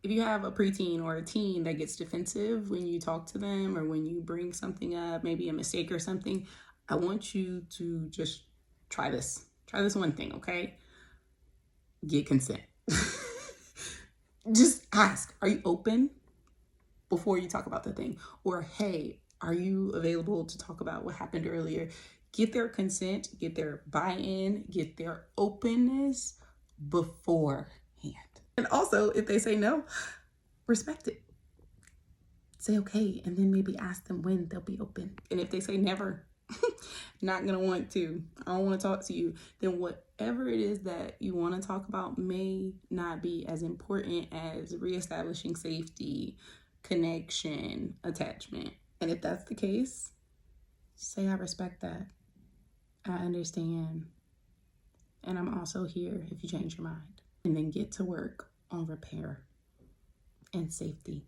If you have a preteen or a teen that gets defensive when you talk to them or when you bring something up, maybe a mistake or something, I want you to just try this. Try this one thing, okay? Get consent. Just ask, are you open before you talk about the thing? Or, hey, are you available to talk about what happened earlier? Get their consent, get their buy-in, get their openness beforehand. And also, if they say no, respect it. Say okay, and then maybe ask them when they'll be open. And if they say never, not gonna want to, I don't want to talk to you, then whatever it is that you want to talk about may not be as important as reestablishing safety, connection, attachment. And if that's the case, say I respect that. I understand. And I'm also here if you change your mind. And then get to work on repair and safety.